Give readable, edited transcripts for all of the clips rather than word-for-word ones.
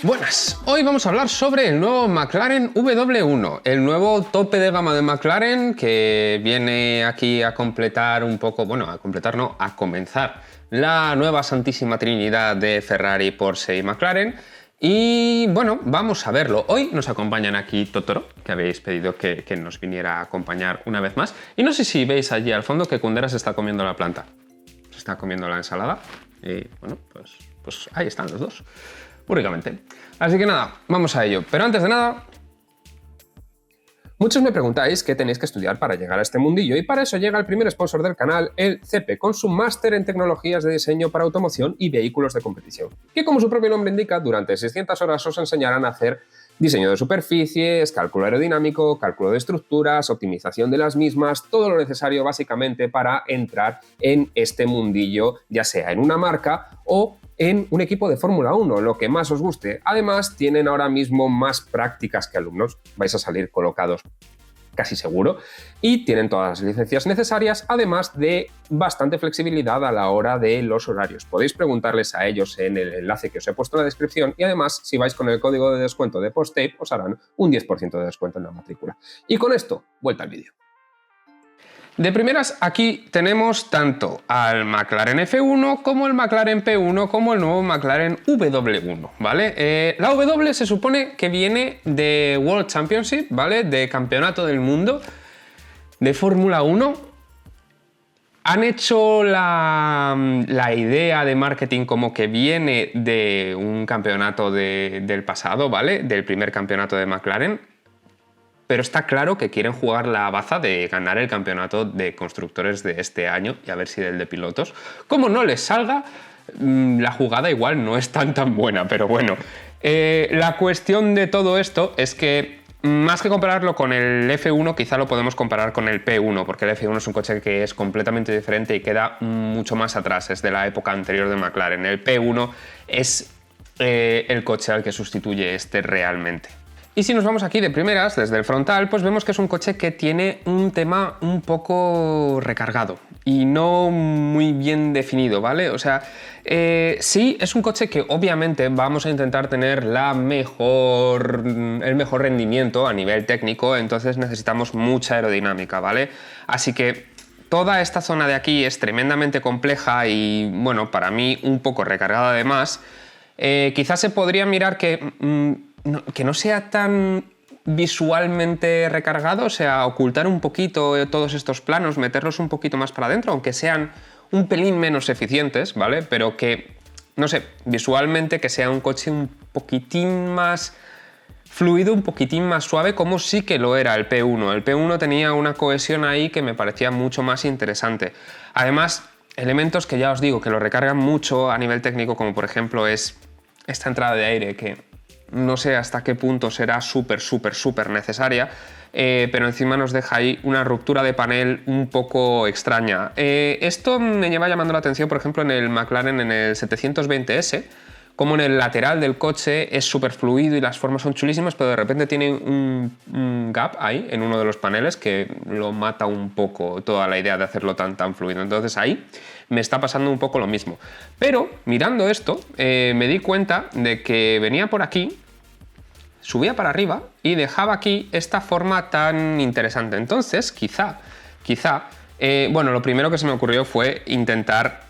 Buenas, hoy vamos a hablar sobre el nuevo McLaren W1, el nuevo tope de gama de McLaren que viene aquí a completar un poco, bueno, a completar no, a comenzar la nueva santísima trinidad de Ferrari, Porsche y McLaren. Y bueno, vamos a verlo. Hoy nos acompañan aquí Totoro, que habéis pedido que nos viniera a acompañar una vez más. Y no sé si veis allí al fondo que Kundera se está comiendo la planta. Se está comiendo la ensalada. Y bueno, pues ahí están los dos. Únicamente. Así que nada, vamos a ello. Pero antes de nada, muchos me preguntáis qué tenéis que estudiar para llegar a este mundillo, y para eso llega el primer sponsor del canal, el CEPE, con su máster en tecnologías de diseño para automoción y vehículos de competición, que como su propio nombre indica, durante 600 horas os enseñarán a hacer diseño de superficies, cálculo aerodinámico, cálculo de estructuras, optimización de las mismas, todo lo necesario básicamente para entrar en este mundillo, ya sea en una marca o en un equipo de Fórmula 1, lo que más os guste. Además, tienen ahora mismo más prácticas que alumnos, vais a salir colocados casi seguro, y tienen todas las licencias necesarias, además de bastante flexibilidad a la hora de los horarios. Podéis preguntarles a ellos en el enlace que os he puesto en la descripción, y además, si vais con el código de descuento de Posttape, os harán un 10% de descuento en la matrícula. Y con esto, vuelta al vídeo. De primeras, aquí tenemos tanto al McLaren F1 como el McLaren P1 como el nuevo McLaren W1, ¿vale? La W se supone que viene de World Championship, ¿vale? De Campeonato del Mundo de Fórmula 1. Han hecho la idea de marketing como que viene de un campeonato del pasado, ¿vale? Del primer campeonato de McLaren. Pero está claro que quieren jugar la baza de ganar el campeonato de constructores de este año y a ver si del de pilotos. Como no les salga, la jugada igual no es tan buena, pero bueno. La cuestión de todo esto es que más que compararlo con el F1, quizá lo podemos comparar con el P1, porque el F1 es un coche que es completamente diferente y queda mucho más atrás, es de la época anterior de McLaren. El P1 es el coche al que sustituye este realmente. Y si nos vamos aquí de primeras, desde el frontal, pues vemos que es un coche que tiene un tema un poco recargado y no muy bien definido, ¿vale? O sea, sí, es un coche que obviamente vamos a intentar tener el mejor rendimiento a nivel técnico, entonces necesitamos mucha aerodinámica, ¿vale? Así que toda esta zona de aquí es tremendamente compleja y, bueno, para mí un poco recargada además. Quizás se podría mirar que no sea tan visualmente recargado, o sea, ocultar un poquito todos estos planos, meterlos un poquito más para adentro, aunque sean un pelín menos eficientes, ¿vale? Pero que, no sé, visualmente que sea un coche un poquitín más fluido, un poquitín más suave, como sí que lo era el P1. El P1 tenía una cohesión ahí que me parecía mucho más interesante. Además, elementos que ya os digo que lo recargan mucho a nivel técnico, como por ejemplo es esta entrada de aire que no sé hasta qué punto será súper necesaria, pero encima nos deja ahí una ruptura de panel un poco extraña. Esto me lleva llamando la atención, por ejemplo, en el McLaren, en el 720S, como en el lateral del coche es súper fluido y las formas son chulísimas, pero de repente tiene un gap ahí en uno de los paneles que lo mata un poco toda la idea de hacerlo tan fluido. Entonces ahí me está pasando un poco lo mismo. Pero mirando esto, me di cuenta de que venía por aquí, subía para arriba y dejaba aquí esta forma tan interesante. Entonces, quizá, bueno, lo primero que se me ocurrió fue intentar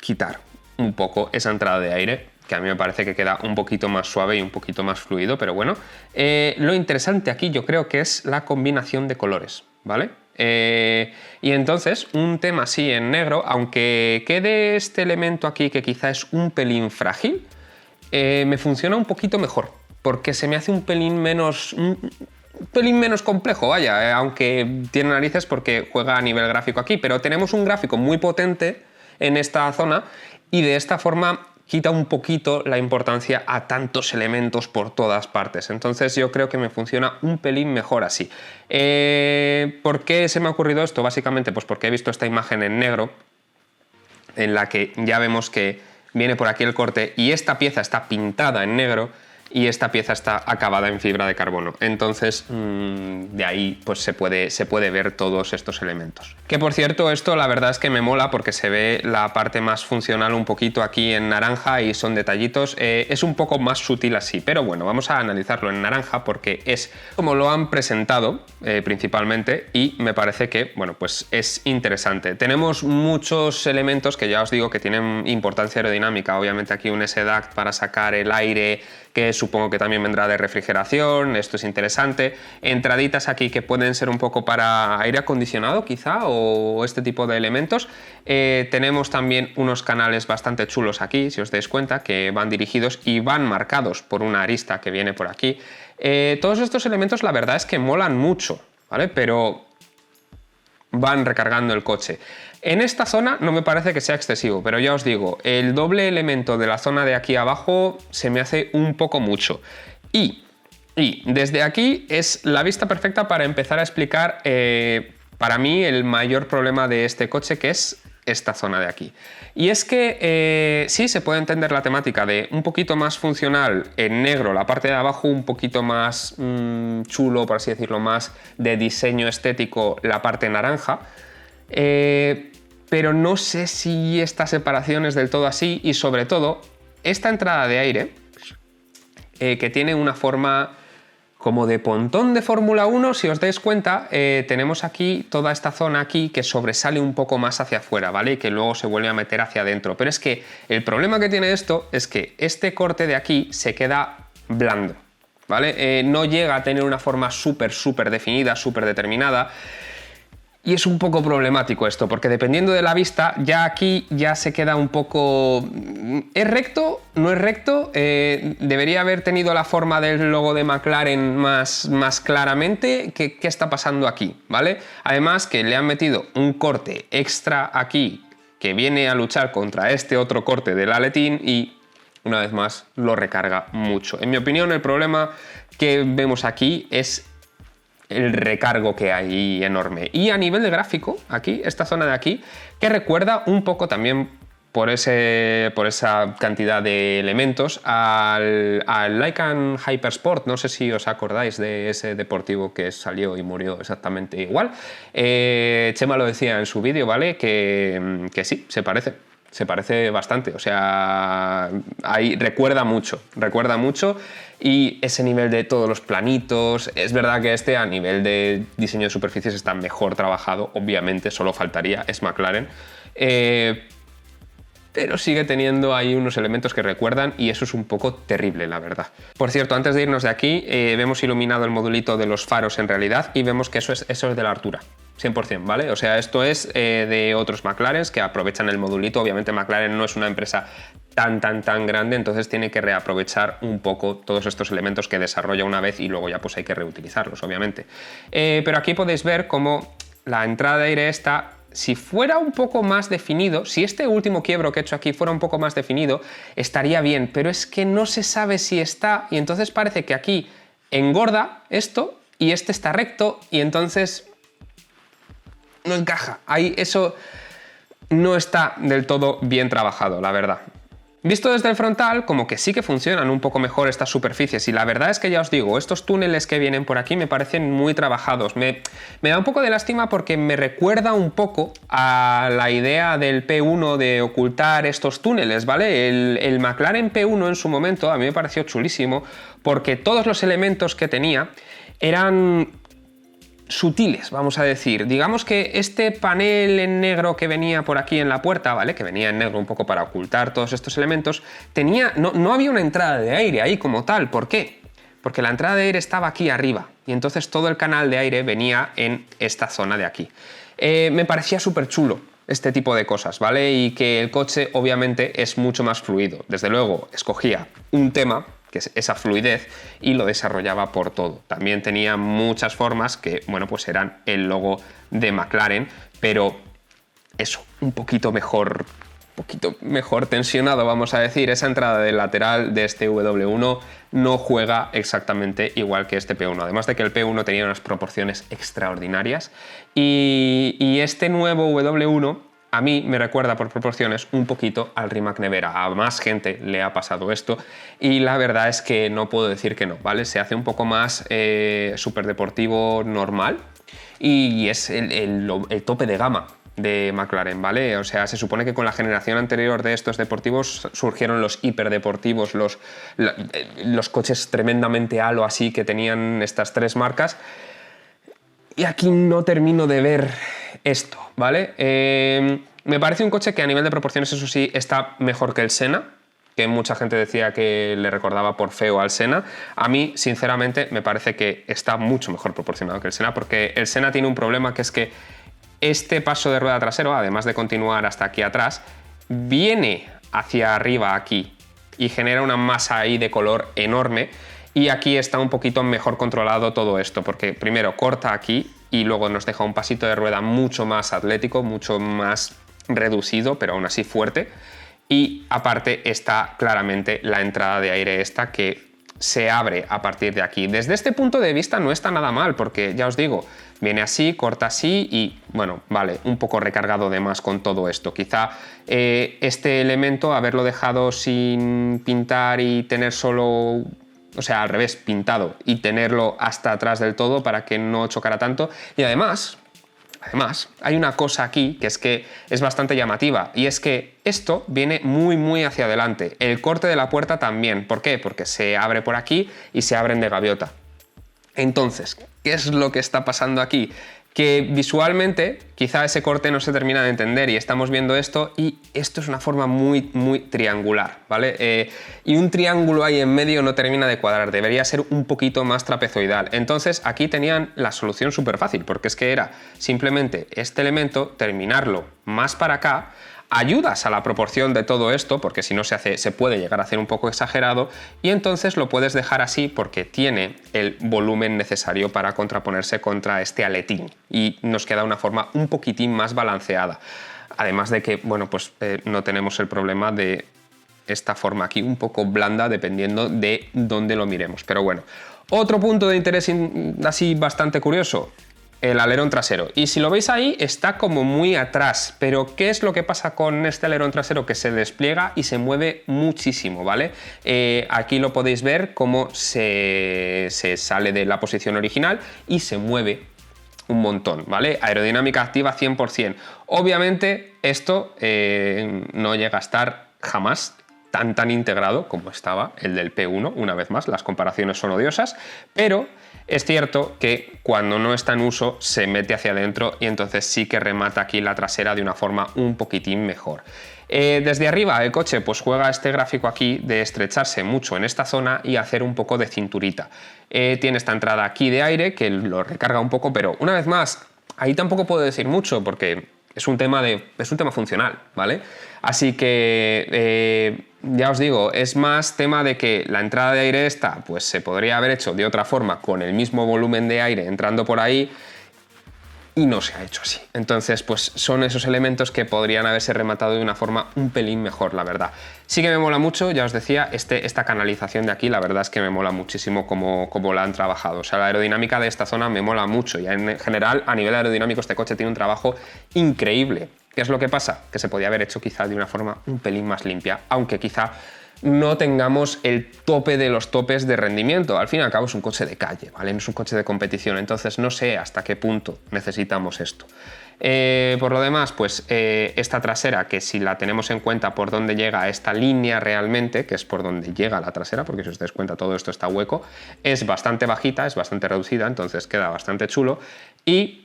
quitar un poco esa entrada de aire, que a mí me parece que queda un poquito más suave y un poquito más fluido, pero bueno. Lo interesante aquí yo creo que es la combinación de colores, ¿vale? Y entonces, un tema así en negro, aunque quede este elemento aquí que quizá es un pelín frágil, me funciona un poquito mejor, porque se me hace un pelín menos complejo, vaya, aunque tiene narices porque juega a nivel gráfico aquí, pero tenemos un gráfico muy potente en esta zona y de esta forma quita un poquito la importancia a tantos elementos por todas partes. Entonces yo creo que me funciona un pelín mejor así. ¿Por qué se me ha ocurrido esto? Básicamente pues porque he visto esta imagen en negro en la que ya vemos que viene por aquí el corte y esta pieza está pintada en negro y esta pieza está acabada en fibra de carbono. Entonces, de ahí pues se puede ver todos estos elementos. Que por cierto, esto la verdad es que me mola porque se ve la parte más funcional un poquito aquí en naranja y son detallitos. Es un poco más sutil así, pero bueno, vamos a analizarlo en naranja porque es como lo han presentado principalmente, y me parece que, bueno, pues es interesante. Tenemos muchos elementos que ya os digo que tienen importancia aerodinámica. Obviamente aquí un SDAC para sacar el aire, que supongo que también vendrá de refrigeración, esto es interesante. Entraditas aquí que pueden ser un poco para aire acondicionado quizá, o este tipo de elementos. Tenemos también unos canales bastante chulos aquí, si os dais cuenta, que van dirigidos y van marcados por una arista que viene por aquí. Todos estos elementos la verdad es que molan mucho, ¿vale? Pero van recargando el coche. En esta zona no me parece que sea excesivo, pero ya os digo, el doble elemento de la zona de aquí abajo se me hace un poco mucho. Y desde aquí es la vista perfecta para empezar a explicar para mí el mayor problema de este coche, que es esta zona de aquí. Y es que sí se puede entender la temática de un poquito más funcional en negro, la parte de abajo un poquito más chulo, por así decirlo, más de diseño estético, la parte naranja. Pero no sé si esta separación es del todo así, y sobre todo esta entrada de aire que tiene una forma como de pontón de Fórmula 1, si os dais cuenta, tenemos aquí toda esta zona aquí que sobresale un poco más hacia afuera, ¿vale? Y que luego se vuelve a meter hacia adentro. Pero es que el problema que tiene esto es que este corte de aquí se queda blando, ¿vale? No llega a tener una forma súper definida, súper determinada. Y es un poco problemático esto, porque dependiendo de la vista, ya aquí ya se queda un poco... ¿Es recto? ¿No es recto? ¿Debería haber tenido la forma del logo de McLaren más claramente? ¿Qué está pasando aquí? ¿Vale? Además que le han metido un corte extra aquí que viene a luchar contra este otro corte del aletín y, una vez más, lo recarga mucho. En mi opinión, el problema que vemos aquí es el recargo que hay enorme. Y a nivel de gráfico, aquí, esta zona de aquí, que recuerda un poco también por esa cantidad de elementos al Lykan Hypersport. No sé si os acordáis de ese deportivo que salió y murió exactamente igual. Chema lo decía en su vídeo, ¿vale? Que sí, se parece bastante, o sea, ahí recuerda mucho, y ese nivel de todos los planitos, es verdad que este a nivel de diseño de superficies está mejor trabajado, obviamente, solo faltaría, es McLaren, pero sigue teniendo ahí unos elementos que recuerdan, y eso es un poco terrible, la verdad. Por cierto, antes de irnos de aquí, vemos iluminado el modulito de los faros en realidad, y vemos que eso es de la altura. 100%, ¿vale? O sea, esto es de otros McLaren que aprovechan el modulito. Obviamente McLaren no es una empresa tan grande, entonces tiene que reaprovechar un poco todos estos elementos que desarrolla una vez y luego ya pues hay que reutilizarlos, obviamente. Pero aquí podéis ver cómo la entrada de aire esta, si fuera un poco más definido, si este último quiebro que he hecho aquí fuera un poco más definido, estaría bien, pero es que no se sabe si está, y entonces parece que aquí engorda esto y este está recto, y entonces no encaja. Ahí eso no está del todo bien trabajado, la verdad. Visto desde el frontal, como que sí que funcionan un poco mejor estas superficies, y la verdad es que ya os digo, estos túneles que vienen por aquí me parecen muy trabajados. Me da un poco de lástima porque me recuerda un poco a la idea del P1 de ocultar estos túneles, ¿vale? El McLaren P1 en su momento a mí me pareció chulísimo porque todos los elementos que tenía eran sutiles, vamos a decir. Digamos que este panel en negro que venía por aquí en la puerta, ¿vale? Que venía en negro un poco para ocultar todos estos elementos, no había una entrada de aire ahí como tal. ¿Por qué? Porque la entrada de aire estaba aquí arriba y entonces todo el canal de aire venía en esta zona de aquí. Me parecía súper chulo este tipo de cosas, ¿vale? Y que el coche obviamente es mucho más fluido. Desde luego escogía un tema, que es esa fluidez, y lo desarrollaba por todo. También tenía muchas formas que, bueno, pues eran el logo de McLaren, pero eso, un poquito mejor tensionado, vamos a decir. Esa entrada del lateral de este W1 no juega exactamente igual que este P1, además de que el P1 tenía unas proporciones extraordinarias, y este nuevo W1 a mí me recuerda por proporciones un poquito al Rimac Nevera. A más gente le ha pasado esto y la verdad es que no puedo decir que no, ¿vale? Se hace un poco más superdeportivo normal y es el tope de gama de McLaren, ¿vale? O sea, se supone que con la generación anterior de estos deportivos surgieron los hiperdeportivos, los coches tremendamente halo así que tenían estas tres marcas. Y aquí no termino de ver esto, ¿vale? Me parece un coche que a nivel de proporciones, eso sí, está mejor que el Senna, que mucha gente decía que le recordaba por feo al Senna. A mí, sinceramente, me parece que está mucho mejor proporcionado que el Senna, porque el Senna tiene un problema que es que este paso de rueda trasero, además de continuar hasta aquí atrás, viene hacia arriba aquí y genera una masa ahí de color enorme. Y aquí está un poquito mejor controlado todo esto, porque primero corta aquí y luego nos deja un pasito de rueda mucho más atlético, mucho más reducido, pero aún así fuerte. Y aparte está claramente la entrada de aire esta que se abre a partir de aquí. Desde este punto de vista no está nada mal, porque ya os digo, viene así, corta así y, bueno, vale, un poco recargado de más con todo esto. Quizá este elemento, haberlo dejado sin pintar y tener solo... O sea, al revés, pintado y tenerlo hasta atrás del todo para que no chocara tanto. Y además, hay una cosa aquí que es bastante llamativa y es que esto viene muy hacia adelante. El corte de la puerta también. ¿Por qué? Porque se abre por aquí y se abren de gaviota. Entonces, ¿qué es lo que está pasando aquí? Que visualmente quizá ese corte no se termina de entender y estamos viendo esto y esto es una forma muy triangular, ¿vale? Y un triángulo ahí en medio no termina de cuadrar, debería ser un poquito más trapezoidal. Entonces aquí tenían la solución súper fácil, porque es que era simplemente este elemento, terminarlo más para acá, ayudas a la proporción de todo esto, porque si no se puede llegar a hacer un poco exagerado, y entonces lo puedes dejar así porque tiene el volumen necesario para contraponerse contra este aletín y nos queda una forma un poquitín más balanceada. Además de que, bueno, pues no tenemos el problema de esta forma aquí un poco blanda dependiendo de dónde lo miremos. Pero bueno, otro punto de interés así bastante curioso, el alerón trasero. Y si lo veis ahí, está como muy atrás. Pero ¿qué es lo que pasa con este alerón trasero? Que se despliega y se mueve muchísimo, ¿vale? Aquí lo podéis ver cómo se sale de la posición original y se mueve un montón, ¿vale? Aerodinámica activa 100%. Obviamente esto no llega a estar jamás tan integrado como estaba el del P1, una vez más, las comparaciones son odiosas, pero es cierto que cuando no está en uso se mete hacia adentro y entonces sí que remata aquí la trasera de una forma un poquitín mejor. Desde arriba el coche pues juega este gráfico aquí de estrecharse mucho en esta zona y hacer un poco de cinturita. Tiene esta entrada aquí de aire que lo recarga un poco, pero una vez más, ahí tampoco puedo decir mucho porque es un tema funcional, ¿vale? Así que ya os digo, es más tema de que la entrada de aire esta pues se podría haber hecho de otra forma con el mismo volumen de aire entrando por ahí y no se ha hecho así. Entonces, pues son esos elementos que podrían haberse rematado de una forma un pelín mejor, la verdad. Sí que me mola mucho, ya os decía, esta canalización de aquí, la verdad es que me mola muchísimo cómo la han trabajado. O sea, la aerodinámica de esta zona me mola mucho y en general, a nivel aerodinámico, este coche tiene un trabajo increíble. ¿Qué es lo que pasa? Que se podía haber hecho quizá de una forma un pelín más limpia, aunque quizá no tengamos el tope de los topes de rendimiento. Al fin y al cabo es un coche de calle, ¿vale? No es un coche de competición, entonces no sé hasta qué punto necesitamos esto. Por lo demás, pues esta trasera, que si la tenemos en cuenta por dónde llega esta línea realmente, que es por donde llega la trasera, porque si os dais cuenta todo esto está hueco, es bastante bajita, es bastante reducida, entonces queda bastante chulo. Y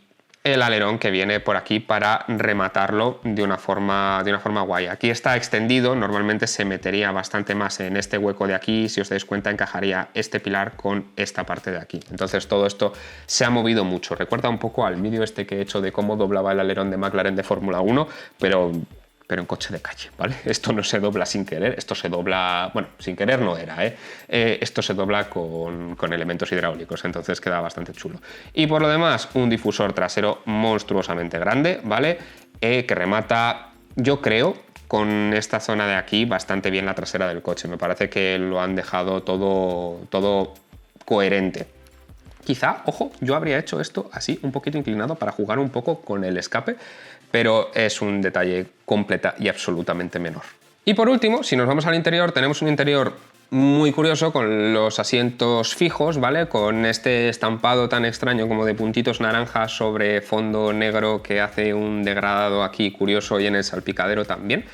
el alerón que viene por aquí para rematarlo de una forma guay. Aquí está extendido, normalmente se metería bastante más en este hueco de aquí, si os dais cuenta encajaría este pilar con esta parte de aquí. Entonces todo esto se ha movido mucho. Recuerda un poco al vídeo este que he hecho de cómo doblaba el alerón de McLaren de Fórmula 1, pero en coche de calle, ¿vale? Esto no se dobla sin querer, esto se dobla... Bueno, sin querer no era, esto se dobla con elementos hidráulicos, entonces queda bastante chulo. Y por lo demás, un difusor trasero monstruosamente grande, ¿vale? Que remata, yo creo, con esta zona de aquí bastante bien la trasera del coche. Me parece que lo han dejado todo coherente. Quizá, ojo, yo habría hecho esto así, un poquito inclinado para jugar un poco con el escape, pero es un detalle completa y absolutamente menor. Y por último, si nos vamos al interior, tenemos un interior muy curioso con los asientos fijos, ¿vale? Con este estampado tan extraño como de puntitos naranjas sobre fondo negro que hace un degradado aquí curioso y en el salpicadero también,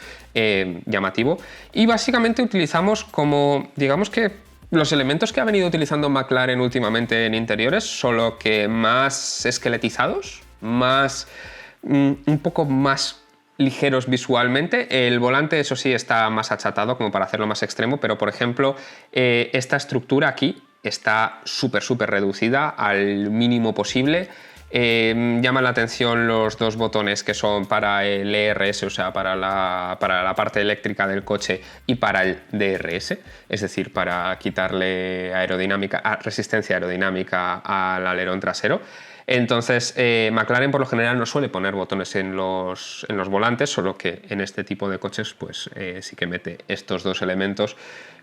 llamativo. Y básicamente utilizamos como, digamos que los elementos que ha venido utilizando McLaren últimamente en interiores, solo que más esqueletizados, un poco más ligeros visualmente. El volante, eso sí, está más achatado como para hacerlo más extremo, pero por ejemplo esta estructura aquí está súper reducida al mínimo posible. Llama la atención los dos botones que son para el ERS, o sea, para la parte eléctrica del coche, y para el DRS, es decir, para quitarle resistencia aerodinámica al alerón trasero. Entonces, McLaren por lo general no suele poner botones en los volantes, solo que en este tipo de coches pues sí que mete estos dos elementos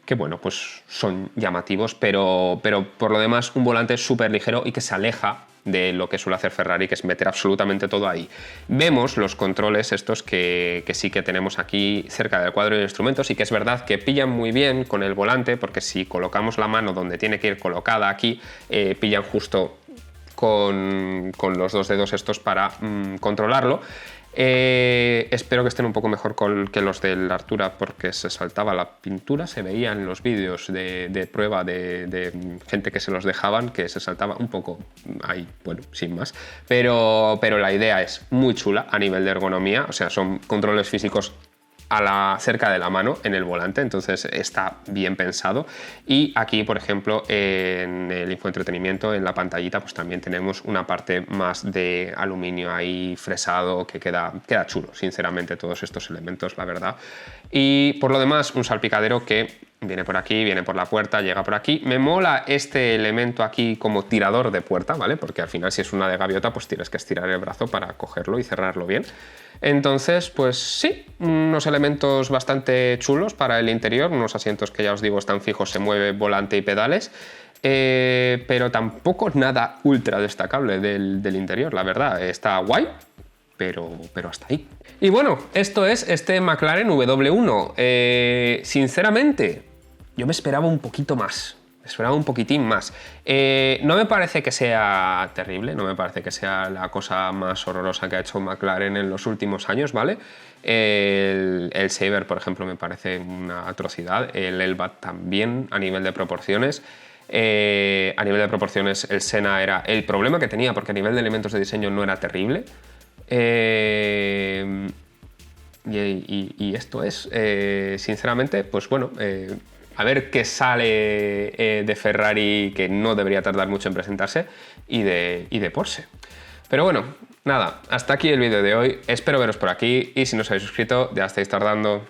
que, bueno, pues son llamativos, pero por lo demás un volante súper ligero y que se aleja de lo que suele hacer Ferrari, que es meter absolutamente todo ahí. Vemos los controles estos que sí que tenemos aquí cerca del cuadro de instrumentos, y que es verdad que pillan muy bien con el volante, porque si colocamos la mano donde tiene que ir colocada aquí, pillan justo con los dos dedos estos para controlarlo. Espero que estén un poco mejor que los del Artura, porque se saltaba la pintura, se veía en los vídeos de prueba de gente que se los dejaban, que se saltaba un poco ahí, bueno, sin más, pero la idea es muy chula a nivel de ergonomía, o sea, son controles físicos cerca de la mano en el volante, entonces está bien pensado. Y aquí, por ejemplo, en el infoentretenimiento, en la pantallita, pues también tenemos una parte más de aluminio ahí fresado que queda chulo, sinceramente, todos estos elementos, la verdad. Y por lo demás, un salpicadero que viene por aquí, viene por la puerta, llega por aquí. Me mola este elemento aquí como tirador de puerta, ¿vale? Porque al final, si es una de gaviota, pues tienes que estirar el brazo para cogerlo y cerrarlo bien. Entonces, pues sí, unos elementos bastante chulos para el interior, unos asientos que ya os digo están fijos, se mueve volante y pedales, pero tampoco nada ultra destacable del interior, la verdad. Está guay, pero hasta ahí. Y bueno, esto es este McLaren W1. Sinceramente, yo me esperaba un poquito más. Esperaba un poquitín más. No me parece que sea terrible, no me parece que sea la cosa más horrorosa que ha hecho McLaren en los últimos años, ¿vale? El Saber, por ejemplo, me parece una atrocidad. El Elbat también, a nivel de proporciones. A nivel de proporciones, el Senna era el problema que tenía, porque a nivel de elementos de diseño no era terrible. Y esto es, sinceramente, pues bueno, a ver qué sale de Ferrari, que no debería tardar mucho en presentarse, y de Porsche. Pero bueno, nada, hasta aquí el vídeo de hoy. Espero veros por aquí, y si no os habéis suscrito, ya estáis tardando.